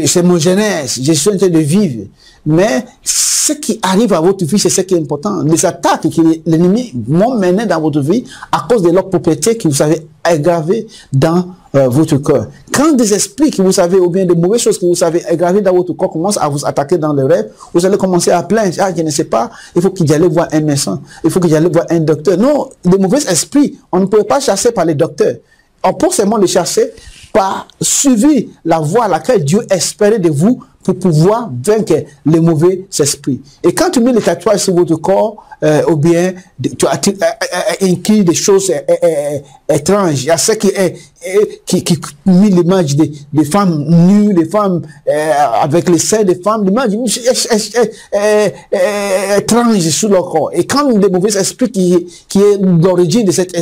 C'est mon jeunesse, je suis en train de vivre. Mais ce qui arrive à votre vie, c'est ce qui est important. Les attaques que l'ennemi vont mener dans votre vie à cause de leur propriété que vous avez aggravées dans votre corps. Quand des esprits que vous savez, ou bien de mauvaises choses que vous savez aggravées dans votre corps commencent à vous attaquer dans le rêve, vous allez commencer à plaindre. Ah, je ne sais pas, il faut que j'aille voir un médecin, il faut que j'aille voir un docteur. Non, les mauvais esprits, on ne peut pas chasser par les docteurs. On peut seulement les chasser par suivre la voie à laquelle Dieu espérait de vous pour pouvoir vaincre les mauvais esprits. Et quand tu mets les tatouages sur votre corps, ou bien tu as inclus des choses étranges, il y a ceux qui mis l'image des femmes nues, des femmes avec les seins des femmes, l'image étrange sur leur corps. Et quand les mauvais esprits qui est d'origine de cet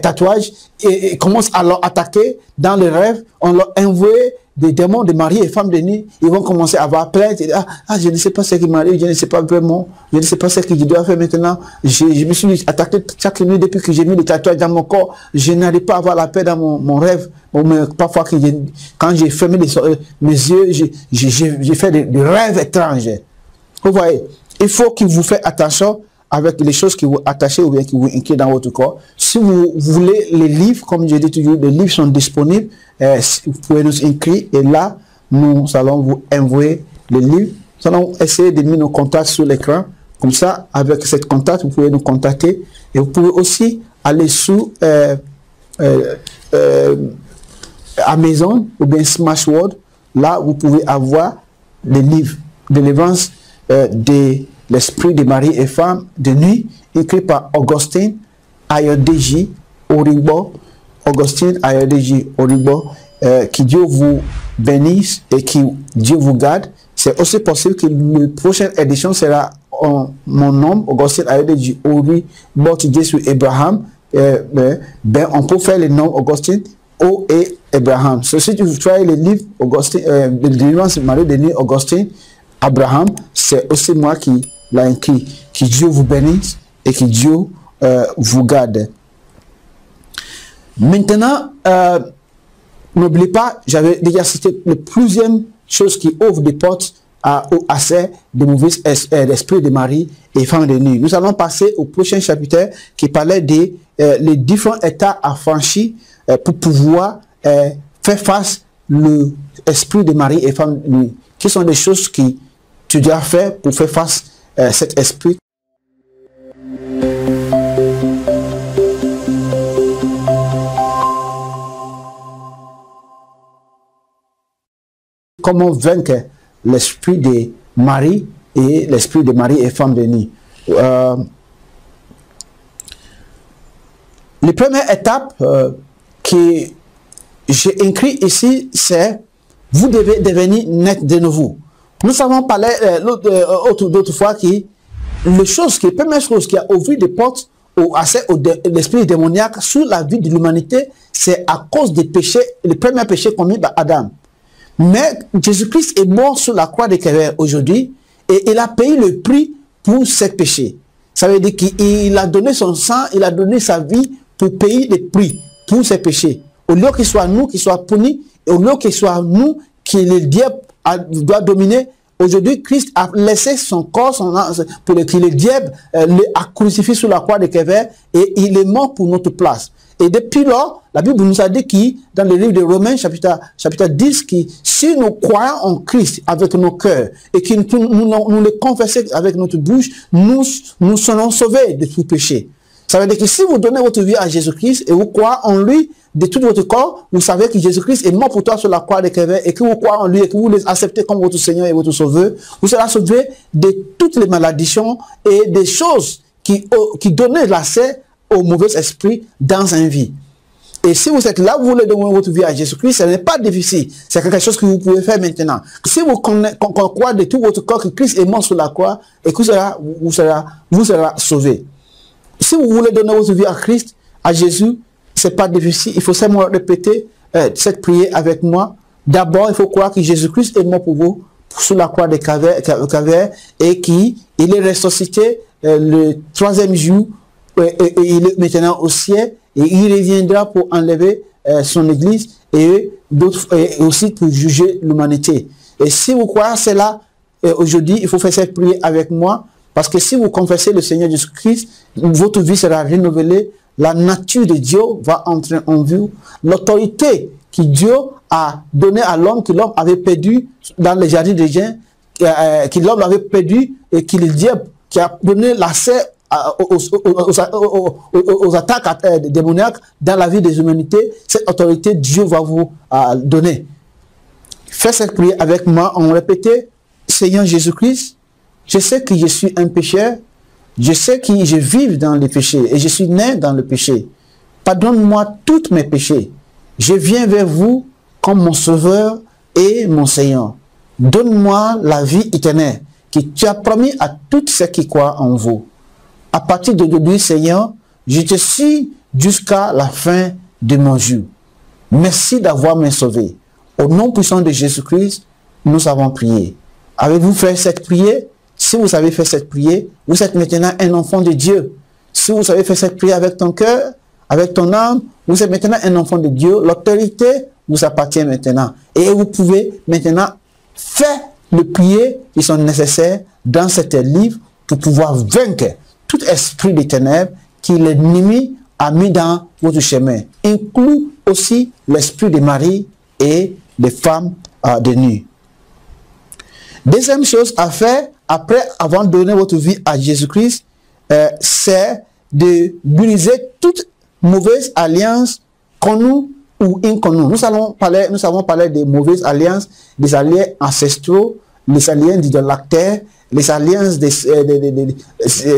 tatouage et commencent à leur attaquer dans les rêves, on leur envoie des démons de mari et femmes de nuit, ils vont commencer à avoir plainte. Je ne sais pas ce qui m'arrive, je ne sais pas vraiment, je ne sais pas ce que je dois faire maintenant. Je me suis attaqué chaque nuit depuis que j'ai mis le tatouage dans mon corps. Je n'arrive pas à avoir la paix dans mon rêve. Parfois, quand j'ai fermé mes yeux, j'ai fait des rêves étranges. Vous voyez, il faut que vous fassiez attention avec les choses qui vous attachent ou bien qui vous inquiètent dans votre corps. Si vous voulez les livres, comme je dis toujours, les livres sont disponibles. Vous pouvez nous écrire et là, nous allons vous envoyer les livres. Nous allons essayer de mettre nos contacts sur l'écran. Comme ça, avec cette contact, vous pouvez nous contacter. Et vous pouvez aussi aller sur Amazon ou bien Smashword. Là, vous pouvez avoir les livres de Délivrance de l'esprit des maris et femmes de nuit, écrit par Augustine Ayodeji Oribo. Augustine Ayodeji Oribo, que Dieu vous bénisse et que Dieu vous garde. C'est aussi possible que la prochaine édition sera en mon nom, Augustine Ayodeji Oribo, Jésus Abraham. On peut faire le nom Augustine O et Abraham. Si tu travailles le livre Augustine, de Délivrance Marie de nuit Augustine Abraham, c'est aussi moi qui l'a écrit. Que Dieu vous bénisse et que Dieu vous garde. Maintenant, n'oubliez pas, j'avais déjà cité le plusieurs choses qui ouvrent des portes au accès des mauvais esprits de Marie et femmes de nuit. Nous allons passer au prochain chapitre qui parlait des les différents états à franchir pour pouvoir faire face l'esprit de Marie et femmes de nuit. Quelles sont les choses que tu dois faire pour faire face à cet esprit? Comment vaincre l'esprit de Marie et l'esprit de Marie et femme de nuit. Les premières étapes que j'ai écrit ici, c'est vous devez devenir net de nouveau. Nous avons parlé d'autres fois que les premières choses qui a ouvert des portes au accès de l'esprit démoniaque sur la vie de l'humanité, c'est à cause des péchés, les premiers péchés commis par Adam. Mais Jésus-Christ est mort sur la croix de Calvaire aujourd'hui et il a payé le prix pour ces péchés. Ça veut dire qu'il a donné son sang, il a donné sa vie pour payer le prix pour ces péchés. Au lieu qu'il soit nous qui soient punis, au lieu qu'il soit nous qui le diable doit dominer, aujourd'hui Christ a laissé son corps pour que le diable a crucifié sur la croix de Calvaire et il est mort pour notre place. Et depuis lors, la Bible nous a dit que dans le livre de Romains, chapitre 10, que si nous croyons en Christ avec nos cœurs et que nous le confessons avec notre bouche, nous serons sauvés de tout péché. Ça veut dire que si vous donnez votre vie à Jésus-Christ et vous croyez en lui de tout votre corps, vous savez que Jésus-Christ est mort pour toi sur la croix de Calvaire et que vous croyez en lui et que vous l'acceptez comme votre Seigneur et votre Sauveur, vous serez sauvé de toutes les malédictions et des choses qui donnent l'accès au mauvais esprit dans une vie. Et si vous êtes là, vous voulez donner votre vie à Jésus-Christ, ce n'est pas difficile. C'est quelque chose que vous pouvez faire maintenant. Si vous croyez de tout votre corps que Christ est mort sur la croix et que vous serez sauvé. Si vous voulez donner votre vie à Christ, à Jésus, ce n'est pas difficile. Il faut seulement répéter cette prière avec moi. D'abord, il faut croire que Jésus-Christ est mort pour vous sur la croix de Calvaire et qu'il est ressuscité le 3e jour et il est maintenant au ciel et il reviendra pour enlever son église et aussi pour juger l'humanité. Et si vous croyez cela, aujourd'hui, il faut faire cette prière avec moi, parce que si vous confessez le Seigneur Jésus-Christ, votre vie sera renouvelée, la nature de Dieu va entrer en vous, l'autorité que Dieu a donnée à l'homme, que l'homme avait perdu dans les jardins d'Éden, que l'homme avait perdu et que le diable qui a donné l'accès aux attaques démoniaques dans la vie des humanités, cette autorité Dieu va vous donner. Faites cette prière avec moi en répétant: Seigneur Jésus-Christ, je sais que je suis un pécheur, je sais que je vis dans le péché et je suis né dans le péché. Pardonne-moi tous mes péchés. Je viens vers vous comme mon Sauveur et mon Seigneur. Donne-moi la vie éternelle que tu as promis à tous ceux qui croient en vous. À partir d'aujourd'hui, Seigneur, je te suis jusqu'à la fin de mon jour. Merci d'avoir me sauvé. Au nom puissant de Jésus-Christ, nous avons prié. Avez-vous fait cette prière? Si vous avez fait cette prière, vous êtes maintenant un enfant de Dieu. Si vous avez fait cette prière avec ton cœur, avec ton âme, vous êtes maintenant un enfant de Dieu. L'autorité vous appartient maintenant. Et vous pouvez maintenant faire les prières qui sont nécessaires dans ce livre pour pouvoir vaincre tout esprit des ténèbres qui l'ennemi a mis dans votre chemin. Inclut aussi l'esprit de Marie et des femmes de nuit. Deuxième chose à faire, après avoir donné votre vie à Jésus-Christ, c'est de briser toute mauvaise alliance connues ou inconnues. Nous avons parlé des mauvaises alliances, des alliances ancestraux, les alliances d'idolâtères, les alliances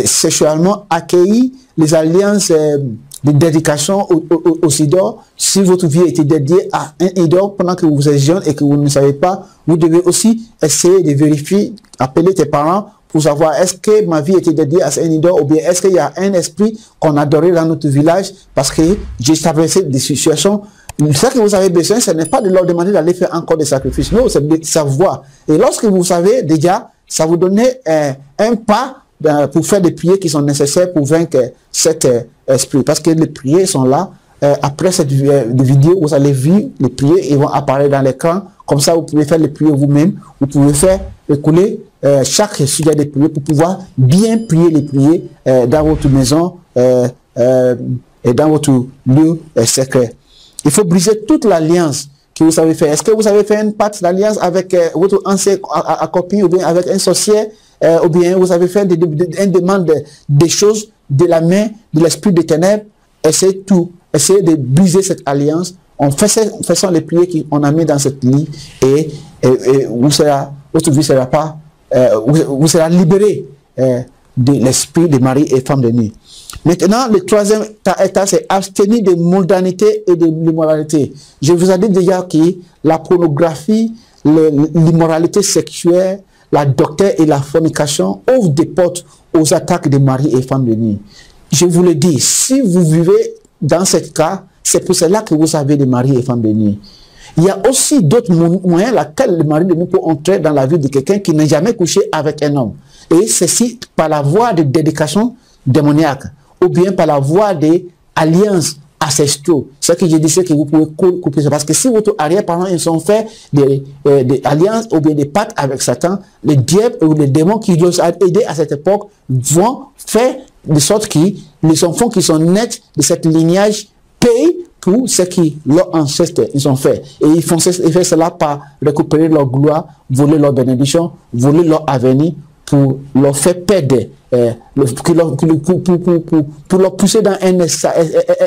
sexuellement accueillies, les alliances de dédication aux idoles. Si votre vie a été dédiée à un idole pendant que vous êtes jeune et que vous ne savez pas, vous devez aussi essayer de vérifier, appeler tes parents pour savoir est-ce que ma vie a été dédiée à un idole ou bien est-ce qu'il y a un esprit qu'on adorait dans notre village parce que j'ai traversé des situations. Ce que vous avez besoin, ce n'est pas de leur demander d'aller faire encore des sacrifices. Non, c'est de savoir. Et lorsque vous savez déjà ça vous donnait un pas pour faire des prières qui sont nécessaires pour vaincre cet esprit. Parce que les prières sont là. Après cette vidéo, vous allez voir les prières, ils vont apparaître dans l'écran. Comme ça, vous pouvez faire les prières vous-même. Vous pouvez faire écouler chaque sujet des prières pour pouvoir bien prier les prières dans votre maison et dans votre lieu secret. Il faut briser toute l'alliance que vous avez fait. Est-ce que vous avez fait une pacte d'alliance avec votre ancien copine ou bien avec un sorcier ou bien vous avez fait une demande des choses de la main de l'esprit des ténèbres? Essayez de briser cette alliance en faisant les prières qu'on a mis dans cette lit et votre vie sera pas, vous serez libéré de l'esprit de mari et femme de nuit. Maintenant, le troisième état, c'est abstenir de mondanité et de l'immoralité. Je vous ai dit déjà que la pornographie, l'immoralité sexuelle, la doctrine et la fornication ouvrent des portes aux attaques de mari et femme de nuit. Je vous le dis, si vous vivez dans ce cas, c'est pour cela que vous avez des maris et femmes de nuit. Il y a aussi d'autres moyens lesquels le mari de nuit peut entrer dans la vie de quelqu'un qui n'a jamais couché avec un homme. Et ceci par la voie de dédication démoniaque ou bien par la voie des alliances ancestraux. Ce que je disais que vous pouvez couper ça. Parce que si votre arrière-parents ils ont fait des alliances ou bien des pactes avec Satan, les diables ou les démons qui nous ont aidés à cette époque vont faire de sorte que les enfants qui sont nés de cette lignage payent pour ce que leurs ancêtres ils ont fait. Et ils font cela par récupérer leur gloire, voler leur bénédiction, voler leur avenir pour leur faire perdre, pour leur pousser dans une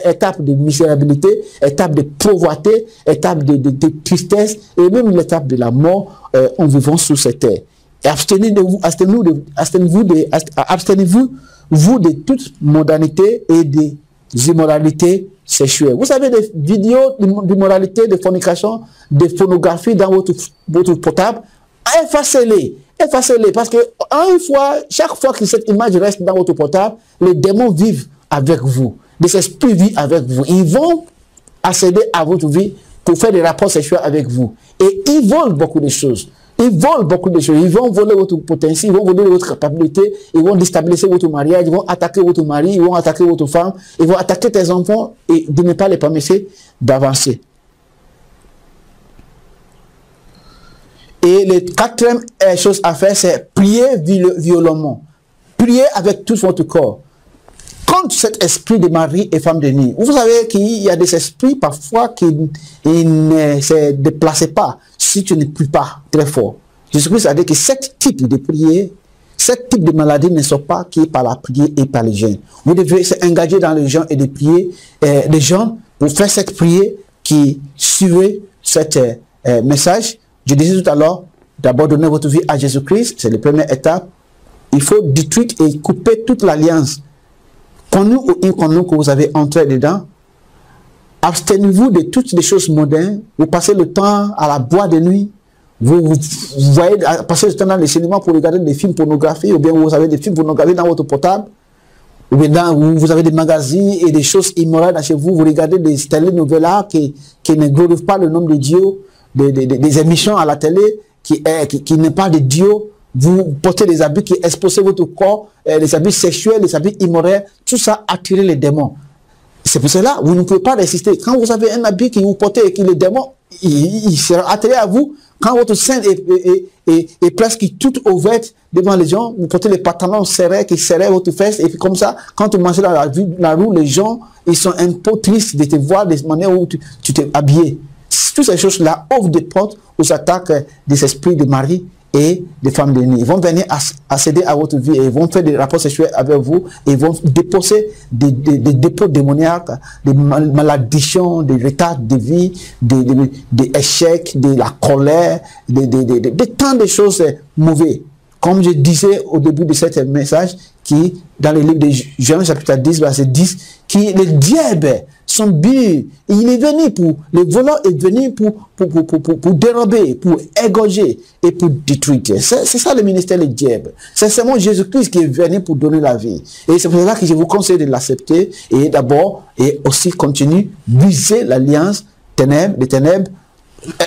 étape de misérabilité, étape de pauvreté, étape de tristesse et même l'étape de la mort en vivant sur cette terre. Et abstenez-vous de toute modernité et des immoralités sexuelles. Vous avez des vidéos d'immoralité, de fornication, de pornographie dans votre portable. Effacez-les. Effacez-les. Parce que chaque fois que cette image reste dans votre portable, les démons vivent avec vous. Les esprits vivent avec vous. Ils vont accéder à votre vie pour faire des rapports sexuels avec vous. Et ils volent beaucoup de choses. Ils volent beaucoup de choses. Ils vont voler votre potentiel, ils vont voler votre capacité, ils vont déstabiliser votre mariage, ils vont attaquer votre mari, ils vont attaquer votre femme, ils vont attaquer tes enfants et de ne pas les permettre d'avancer. Et la quatrième chose à faire, c'est prier violemment. Prier avec tout votre corps. Contre cet esprit de mari et femme de nuit. Vous savez qu'il y a des esprits parfois qui ne se déplacent pas si tu ne pries pas très fort. Jésus-Christ a dit que ce type de prière, ce type de maladie ne sont pas qui par la prière et par les jeûnes. Vous devez s'engager dans le jeûne et de prier les gens pour faire cette prière qui suivait ce message. Je disais tout à l'heure, d'abord donner votre vie à Jésus-Christ, c'est la première étape. Il faut détruire et couper toute l'alliance, connue ou inconnue, que vous avez entré dedans. Abstenez-vous de toutes les choses modernes. Vous passez le temps à la boîte de nuit. Vous voyez passer le temps dans les cinémas pour regarder des films pornographiques, ou bien vous avez des films pornographiques dans votre portable, ou bien vous avez des magazines et des choses immorales chez vous. Vous regardez des télénovelas qui ne glorifient pas le nom de Dieu, des émissions à la télé qui n'est pas de Dieu. Vous portez des habits qui exposent votre corps, les habits sexuels, les habits immoraux, tout ça attire les démons. C'est pour cela que vous ne pouvez pas résister. Quand vous avez un habit que vous portez et que les démons, ils seront attirés à vous. Quand votre sein est presque tout ouvert devant les gens, vous portez les pantalons serrés qui serrent votre fesse. Et puis comme ça, quand vous marchez dans la rue, les gens, ils sont un peu tristes de te voir de la manière où tu t'es habillé. Toutes ces choses-là ouvrent des portes aux attaques des esprits de mari et des femmes de nuit. Ils vont venir accéder à votre vie et ils vont faire des rapports sexuels avec vous et ils vont déposer des dépôts démoniaques, des malédictions, des retards de vie, des échecs, de la colère, de tant de choses mauvaises. Comme je disais au début de ce message, qui dans le livre de Jean chapitre 10, verset 10, qui le diable, son but, il est venu pour, le volant est venu pour dérober, pour égorger et pour détruire. C'est ça le ministère du diable. C'est seulement Jésus-Christ qui est venu pour donner la vie. Et c'est pour cela que je vous conseille de l'accepter et d'abord, et aussi continue, briser l'alliance des ténèbres,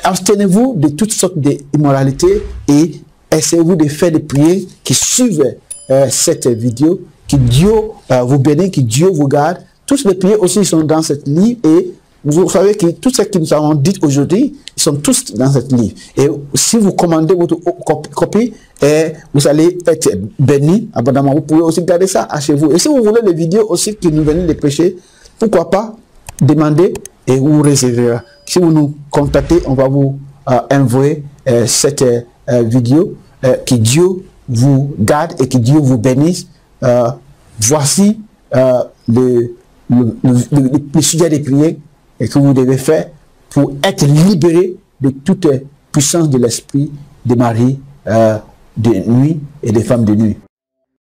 abstenez-vous de toutes sortes d'immoralités et essayez-vous de faire des prières qui suivent cette vidéo. Que Dieu vous bénisse, que Dieu vous garde. Toutes les prières aussi sont dans cette livre et vous savez que tout ce que nous avons dit aujourd'hui, ils sont tous dans cette livre. Et si vous commandez votre copie, vous allez être béni abondamment. Vous pouvez aussi garder ça à chez vous. Et si vous voulez les vidéos aussi qui nous viennent de prêcher, pourquoi pas demander et vous réserver. Si vous nous contactez, on va vous envoyer cette vidéo. Que Dieu vous garde et que Dieu vous bénisse. Voici le sujet des prières et que vous devez faire pour être libéré de toute puissance de l'esprit de mari de nuit et des femmes de nuit.